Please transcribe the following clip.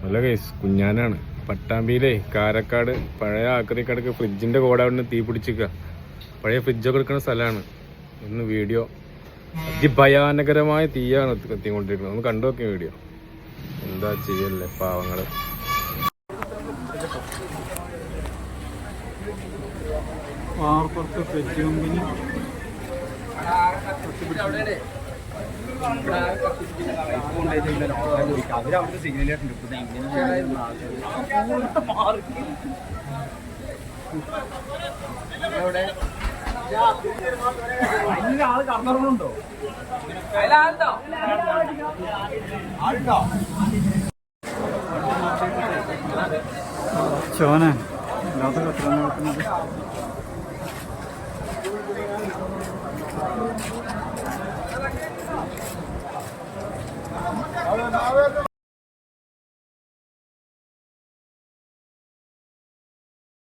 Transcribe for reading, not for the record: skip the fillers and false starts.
നല്ല കേസ് കുഞ്ഞാനാണ്. പട്ടാമ്പിയിലെ കാരക്കാട് പഴയ ആക്രിക്കടക്ക് ഫ്രിഡ്ജിന്റെ കോടാവിന് തീ പിടിച്ചിക്ക. പഴയ ഫ്രിഡ്ജൊക്കെ എടുക്കുന്ന സ്ഥലമാണ്. ഇന്ന് വീഡിയോ അതിഭയാനകരമായ തീയാണ് കത്തിക്കൊണ്ടിരിക്കുന്നത്. ഒന്ന് കണ്ടു നോക്കിയ വീഡിയോ. എന്താ ചെയ്യല്ലേ പാവങ്ങള്. Fridge company അവരവിടുത്തെ സിഗ്നലായിട്ടുണ്ട്. ആള് കടന്നുണ്ടോ? ചോന ഇല്ലാത്ത കത്തിലാണ് വെക്കുന്നത്.